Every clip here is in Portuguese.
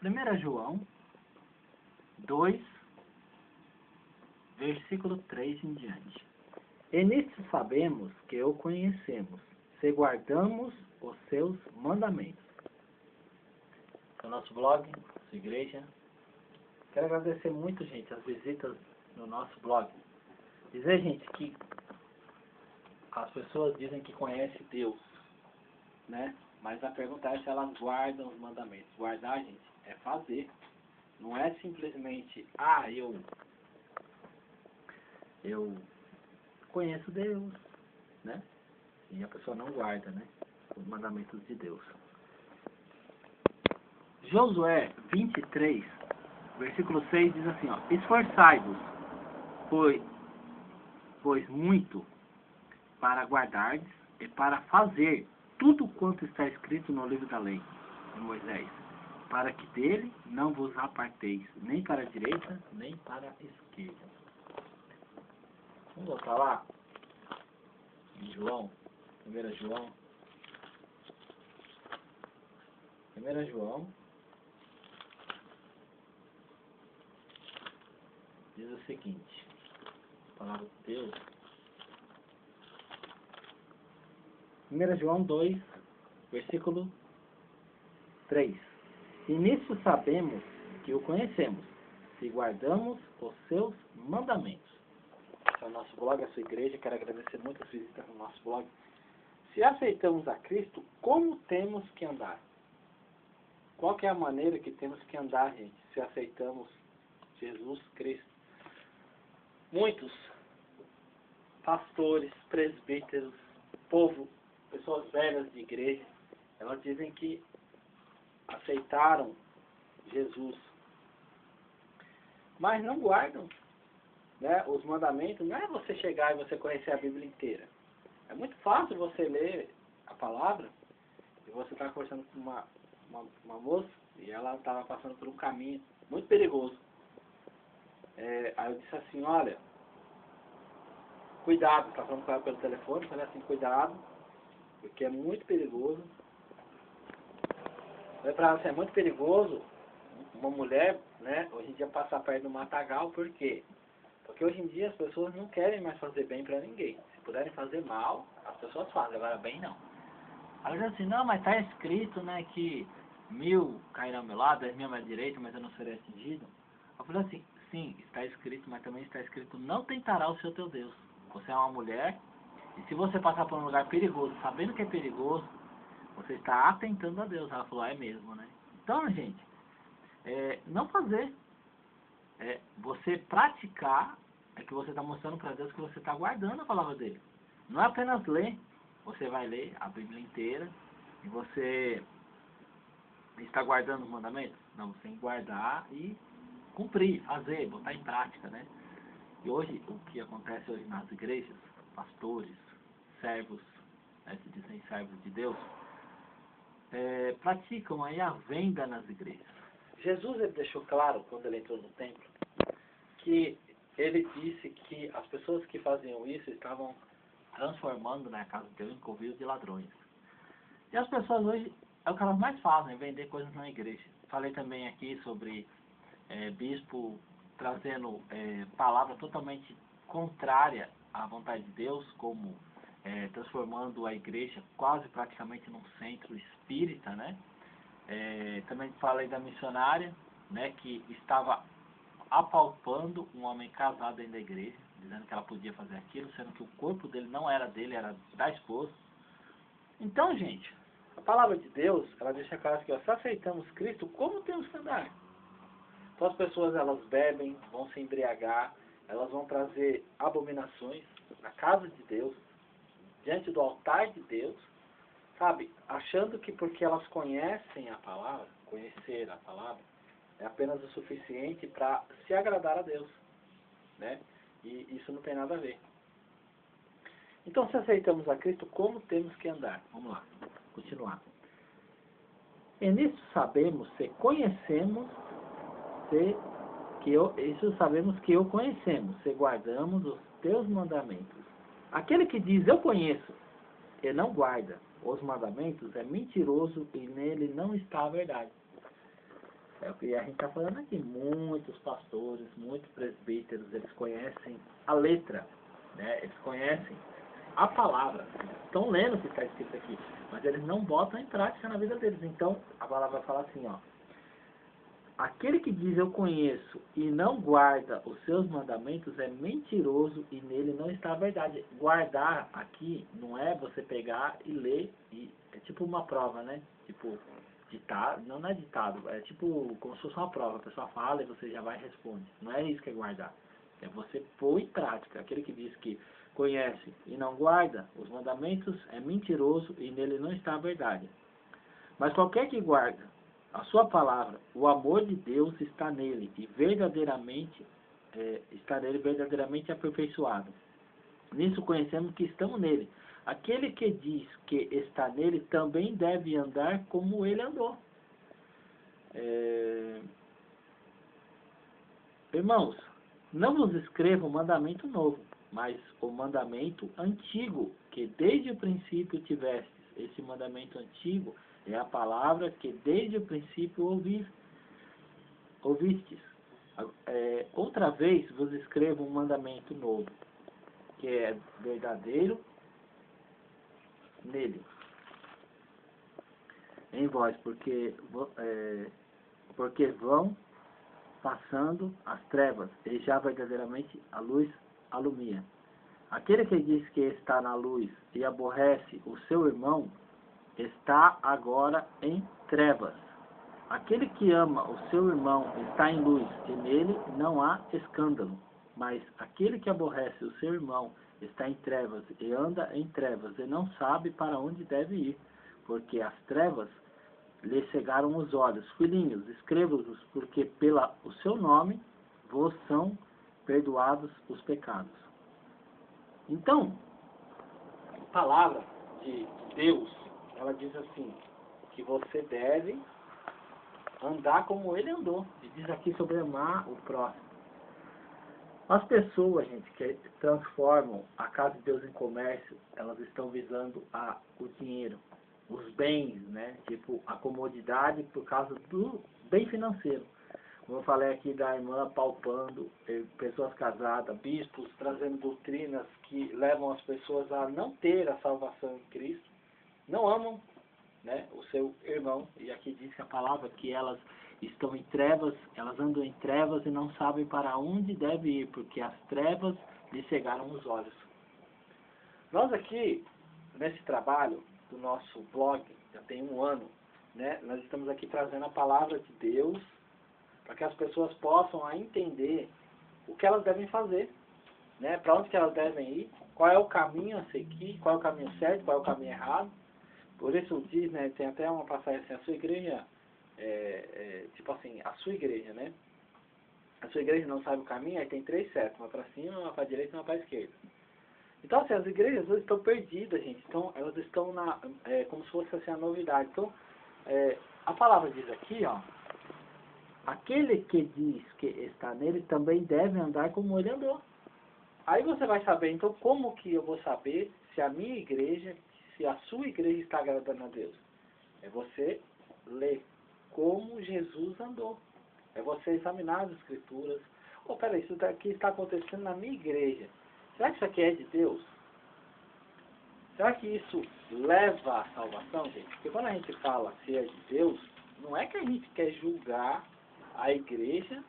1 João 2, versículo 3 em diante. E nisto sabemos que o conhecemos, se guardamos os seus mandamentos. É o nosso blog, nossa igreja. Quero agradecer muito, gente, as visitas no nosso blog. Dizer, gente, que as pessoas dizem que conhecem Deus, né? Mas a pergunta é se elas guardam os mandamentos. Guardar, gente, é fazer. Não é simplesmente, eu conheço Deus, né? E a pessoa não guarda, né? Os mandamentos de Deus. Josué 23, versículo 6 diz assim, ó: esforçai-vos, pois muito para guardardes e para fazer tudo quanto está escrito no livro da lei de Moisés, para que dele não vos aparteis, nem para a direita, nem para a esquerda. Vamos voltar lá em João, 1 João diz o seguinte, a palavra de Deus, 1 João 2, versículo 3. E nisso sabemos que o conhecemos, se guardamos os seus mandamentos. Esse é o nosso blog, a sua igreja. Quero agradecer muito as visitas no nosso blog. Se aceitamos a Cristo, como temos que andar? Qual que é a maneira que temos que andar, gente, se aceitamos Jesus Cristo? Muitos pastores, presbíteros, povo, pessoas velhas de igreja, elas dizem que aceitaram Jesus, mas não guardam, né, os mandamentos. Não é você chegar e você conhecer a Bíblia inteira. É muito fácil você ler a palavra e você está conversando com uma moça e ela estava passando por um caminho muito perigoso. Aí eu disse assim, olha, cuidado, está falando com ela pelo telefone, falei assim, cuidado, porque é muito perigoso. Falei para ela assim, é muito perigoso uma mulher, né, hoje em dia passar perto do matagal. Por quê? Porque hoje em dia as pessoas não querem mais fazer bem para ninguém. Se puderem fazer mal, as pessoas fazem, agora bem não. Ela diz assim, não, mas está escrito, né, que 1000 cairão ao meu lado, 10.000 à minha direita, mas eu não serei atingido. Eu falei assim, sim, está escrito, mas também está escrito, não tentará o seu teu Deus. Você é uma mulher, e se você passar por um lugar perigoso, sabendo que é perigoso, você está atentando a Deus. Ela falou, é mesmo, né? Então, gente, não fazer. Você praticar é que você está mostrando para Deus que você está guardando a palavra dele. Não é apenas ler. Você vai ler a Bíblia inteira e você está guardando os mandamentos? Não, você tem que guardar e cumprir, fazer, botar em prática, né? E hoje, o que acontece hoje nas igrejas, pastores, servos, se dizem servos de Deus, praticam aí a venda nas igrejas. Jesus, ele deixou claro, quando ele entrou no templo, que ele disse que as pessoas que faziam isso estavam transformando, né, a casa de Deus em covil de ladrões. E as pessoas hoje, é o que elas mais fazem, vender coisas na igreja. Falei também aqui sobre bispo trazendo palavra totalmente contrária à vontade de Deus, como transformando a igreja quase praticamente num centro espírita, né? Também falei da missionária, né, que estava apalpando um homem casado dentro da igreja, dizendo que ela podia fazer aquilo, sendo que o corpo dele não era dele, era da esposa. Então, gente, a palavra de Deus, ela deixa claro que, se aceitamos Cristo, como temos que andar? Então as pessoas, elas bebem, vão se embriagar, elas vão trazer abominações na casa de Deus, diante do altar de Deus, sabe? Achando que porque elas conhecem a palavra, conhecer a palavra, é apenas o suficiente para se agradar a Deus, né? E isso não tem nada a ver. Então, se aceitamos a Cristo, como temos que andar? Vamos lá, continuar. E nisso sabemos, se conhecemos, isso sabemos que o conhecemos, se guardamos os teus mandamentos. Aquele que diz, eu conheço, e não guarda os mandamentos, é mentiroso e nele não está a verdade. e a gente está falando aqui, muitos pastores, muitos presbíteros, eles conhecem a letra, né? Eles conhecem a palavra, estão lendo o que está escrito aqui, mas eles não botam em prática na vida deles. Então, a palavra fala assim, ó, aquele que diz eu conheço e não guarda os seus mandamentos é mentiroso e nele não está a verdade. Guardar aqui não é você pegar e ler, é tipo uma prova, né? Tipo, ditado, não é ditado, é tipo como se fosse uma prova. A pessoa fala e você já vai e responde. Não é isso que é guardar. É você pôr em prática. Aquele que diz que conhece e não guarda os mandamentos é mentiroso e nele não está a verdade. Mas qualquer que guarda a sua palavra, o amor de Deus está nele e verdadeiramente está nele verdadeiramente aperfeiçoado. Nisso conhecemos que estamos nele. Aquele que diz que está nele também deve andar como ele andou. Irmãos, não vos escrevo um mandamento novo, mas o mandamento antigo, que desde o princípio tivestes. Esse mandamento antigo é a palavra que desde o princípio ouvistes. Outra vez vos escrevo um mandamento novo, que é verdadeiro nele, em vós, porque vão passando as trevas, e já verdadeiramente a luz alumia. Aquele que diz que está na luz e aborrece o seu irmão, está agora em trevas. Aquele que ama o seu irmão está em luz, e nele não há escândalo. Mas aquele que aborrece o seu irmão está em trevas, e anda em trevas, e não sabe para onde deve ir, porque as trevas lhe cegaram os olhos. Filhinhos, escrevo-vos, porque pelo o seu nome vos são perdoados os pecados. Então, a palavra de Deus, ela diz assim, que você deve andar como ele andou. E diz aqui sobre amar o próximo. As pessoas, gente, que transformam a casa de Deus em comércio, elas estão visando o dinheiro, os bens, né? Tipo, a comodidade por causa do bem financeiro. Como eu falei aqui da irmã palpando, pessoas casadas, bispos trazendo doutrinas que levam as pessoas a não ter a salvação em Cristo, não amam, né, o seu irmão. E aqui diz que a palavra que elas estão em trevas, elas andam em trevas e não sabem para onde deve ir, porque as trevas lhe cegaram os olhos. Nós aqui, nesse trabalho do nosso blog, já tem um ano, né, nós estamos aqui trazendo a palavra de Deus para que as pessoas possam entender o que elas devem fazer, né, para onde que elas devem ir, qual é o caminho a seguir, qual é o caminho certo, qual é o caminho errado. Por isso diz, né, tem até uma passagem assim, a sua igreja, tipo assim, a sua igreja, né? A sua igreja não sabe o caminho, aí tem 3 setas, uma para cima, uma para direita e uma para esquerda. Então, assim, as igrejas hoje estão perdidas, gente. Então, elas estão como se fosse assim, a novidade. Então, a palavra diz aqui, ó, aquele que diz que está nele também deve andar como ele andou. Aí você vai saber, então, como que eu vou saber se a minha igreja, se a sua igreja está agradando a Deus? É você ler como Jesus andou. É você examinar as escrituras. Peraí, isso daqui está acontecendo na minha igreja. Será que isso aqui é de Deus? Será que isso leva à salvação, gente? Porque quando a gente fala se é de Deus, não é que a gente quer julgar a igreja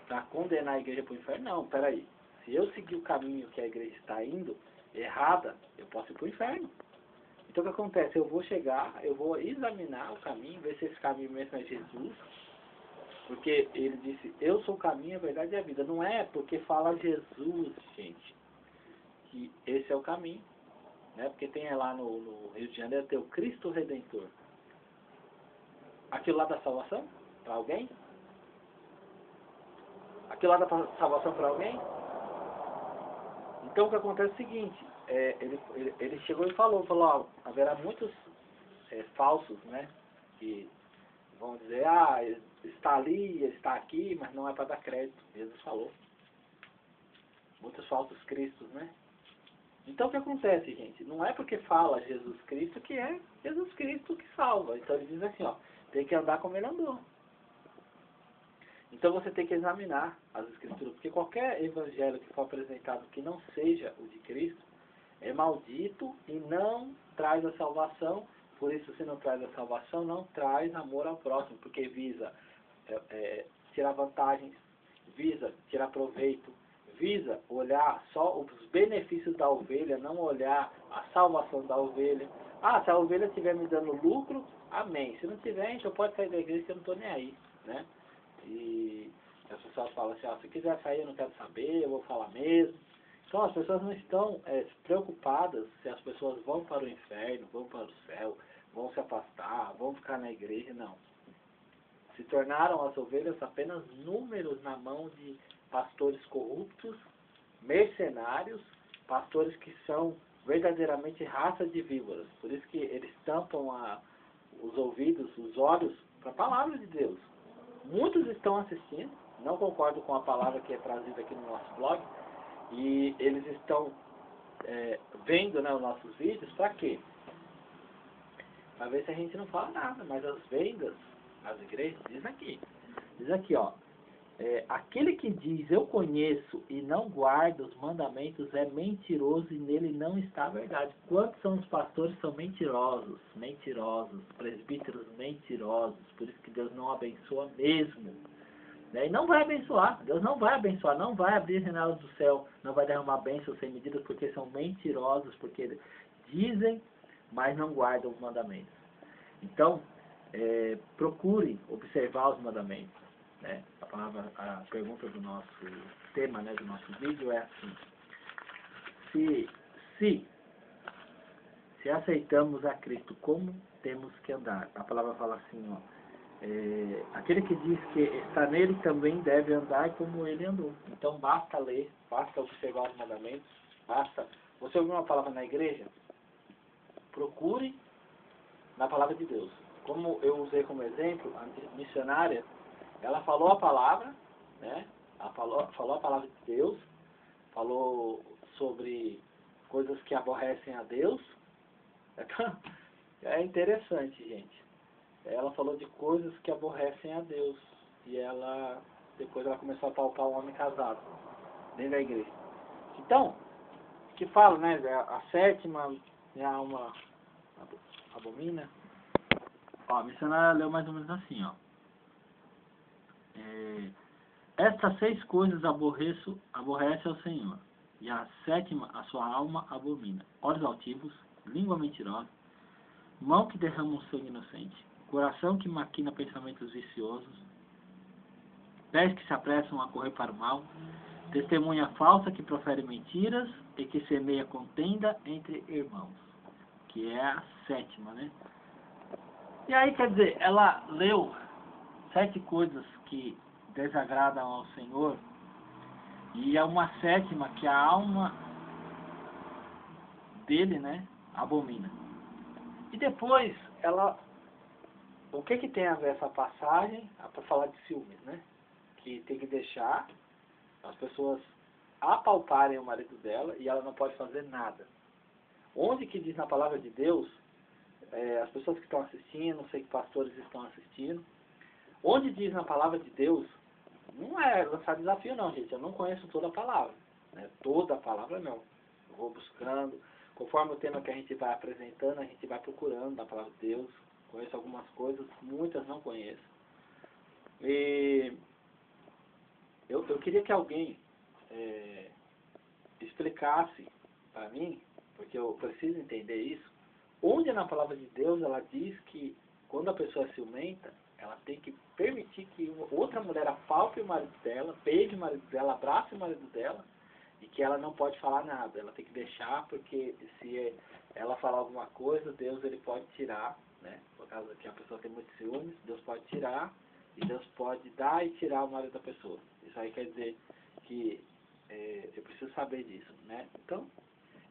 para condenar a igreja para o inferno. Não, peraí. Se eu seguir o caminho que a igreja está indo, errada, eu posso ir para o inferno. Então o que acontece? Eu vou chegar, eu vou examinar o caminho, ver se esse caminho mesmo é Jesus. Porque ele disse, eu sou o caminho, a verdade e a vida. Não é porque fala Jesus, gente, que esse é o caminho. Né? Porque tem lá no Rio de Janeiro, tem o Cristo Redentor. Aquilo lá da salvação? Para alguém? Aquilo lá da salvação para alguém? Então o que acontece é o seguinte, ele chegou e falou, ó, haverá muitos falsos, né? Que vão dizer, está ali, está aqui, mas não é para dar crédito. Jesus falou. Muitos falsos cristos, né? Então o que acontece, gente? Não é porque fala Jesus Cristo que é Jesus Cristo que salva. Então ele diz assim, ó, tem que andar como ele andou. Então você tem que examinar as Escrituras, porque qualquer evangelho que for apresentado que não seja o de Cristo é maldito e não traz a salvação. Por isso, se não traz a salvação, não traz amor ao próximo, porque visa tirar vantagens, visa tirar proveito, visa olhar só os benefícios da ovelha, não olhar a salvação da ovelha. Ah, se a ovelha estiver me dando lucro, amém. Se não tiver, então pode sair da igreja que eu não estou nem aí, né? E as pessoas falam assim, se quiser sair eu não quero saber, eu vou falar mesmo. Então as pessoas não estão preocupadas se as pessoas vão para o inferno, vão para o céu, vão se afastar, vão ficar na igreja, não. Se tornaram as ovelhas apenas números na mão de pastores corruptos, mercenários, pastores que são verdadeiramente raça de víboras. Por isso que eles tampam os ouvidos, os olhos para a palavra de Deus. Muitos estão assistindo, não concordo com a palavra que é trazida aqui no nosso blog, e eles estão vendo, né, os nossos vídeos, para quê? Para ver se a gente não fala nada, mas as vendas nas igrejas, diz aqui, ó, aquele que diz eu conheço e não guarda os mandamentos é mentiroso e nele não está a verdade. Quantos são os pastores que são mentirosos, presbíteros mentirosos, por isso que Deus não abençoa mesmo. E não vai abençoar, Deus não vai abençoar, não vai abrir janelas do céu, não vai derramar bênçãos sem medidas, porque são mentirosos, porque dizem, mas não guardam os mandamentos. Então, procure observar os mandamentos. Né? A pergunta do nosso tema, né, do nosso vídeo é assim: se aceitamos a Cristo, como temos que andar? A palavra fala assim, ó, aquele que diz que está nele também deve andar como ele andou. Então basta ler, basta observar os mandamentos, basta. Você ouviu uma palavra na igreja? Procure na palavra de Deus. Como eu usei como exemplo, a missionária, ela falou a palavra, né? Ela falou a palavra de Deus, falou sobre coisas que aborrecem a Deus. É interessante, gente. Ela falou de coisas que aborrecem a Deus. E depois ela começou a pautar o homem casado dentro da igreja. Então, que fala, né? A sétima, minha alma abomina. Ó, a missionária leu mais ou menos assim, ó. Estas 6 coisas aborrece ao Senhor, e a sétima a sua alma abomina: olhos altivos, língua mentirosa, mão que derrama um sangue inocente, coração que maquina pensamentos viciosos, pés que se apressam a correr para o mal, testemunha falsa que profere mentiras e que semeia contenda entre irmãos, que é a sétima, né? E aí, quer dizer, ela leu 7 coisas que desagradam ao Senhor, e é uma sétima que a alma dele, né, abomina. E depois, o que tem a ver essa passagem? Para falar de ciúmes, né? Que tem que deixar as pessoas apalparem o marido dela e ela não pode fazer nada. Onde que diz na palavra de Deus, as pessoas que estão assistindo, não sei que pastores estão assistindo, onde diz na palavra de Deus, não é lançar desafio não, gente, eu não conheço toda a palavra, né? Toda a palavra não. Eu vou buscando, conforme o tema que a gente vai apresentando, a gente vai procurando na palavra de Deus. Conheço algumas coisas, muitas não conheço. E eu queria que alguém explicasse para mim, porque eu preciso entender isso, onde na palavra de Deus ela diz que quando a pessoa é ciumenta, ela tem que permitir que outra mulher apalpe o marido dela, beije o marido dela, abrace o marido dela, e que ela não pode falar nada. Ela tem que deixar, porque se ela falar alguma coisa, Deus ele pode tirar, né? Por causa que a pessoa tem muitos ciúmes, Deus pode tirar, e Deus pode dar e tirar o marido da pessoa. Isso aí quer dizer que eu preciso saber disso, né? Então,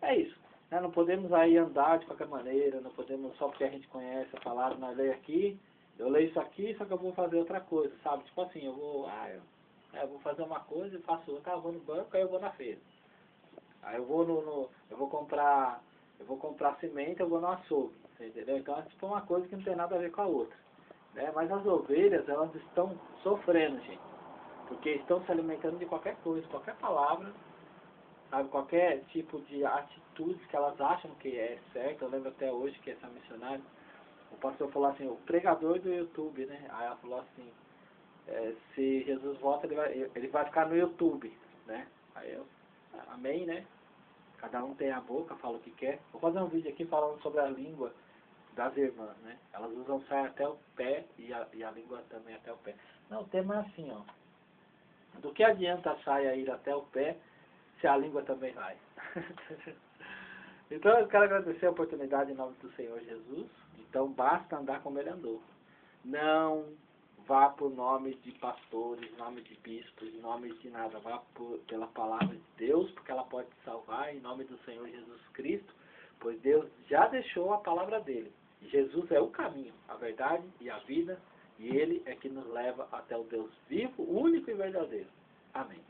é isso. Né? Não podemos aí andar de qualquer maneira, não podemos só porque a gente conhece a palavra, nós leio aqui, eu leio isso aqui, só que eu vou fazer outra coisa, sabe? Tipo assim, eu vou fazer uma coisa e faço outra, eu vou no banco, aí eu vou na feira. Aí eu vou eu vou comprar semente, eu vou no açougue, entendeu? Então é tipo uma coisa que não tem nada a ver com a outra, né? Mas as ovelhas, elas estão sofrendo, gente. Porque estão se alimentando de qualquer coisa, qualquer palavra, sabe, qualquer tipo de atitudes que elas acham que é certo. Eu lembro até hoje que essa missionária, o pastor falou assim, o pregador do YouTube, né? Aí ela falou assim, se Jesus volta, ele vai ficar no YouTube, né? Aí eu, amém, né? Cada um tem a boca, fala o que quer. Vou fazer um vídeo aqui falando sobre a língua das irmãs, né? Elas usam saia até o pé e a língua também até o pé. Não, o tema é assim, ó. Do que adianta a saia ir até o pé se a língua também vai? Então eu quero agradecer a oportunidade em nome do Senhor Jesus. Então basta andar como ele andou. Não vá por nome de pastores, nome de bispos, nome de nada. Vá pela palavra de Deus, porque ela pode te salvar em nome do Senhor Jesus Cristo, pois Deus já deixou a palavra dele. Jesus é o caminho, a verdade e a vida, e ele é que nos leva até o Deus vivo, único e verdadeiro. Amém.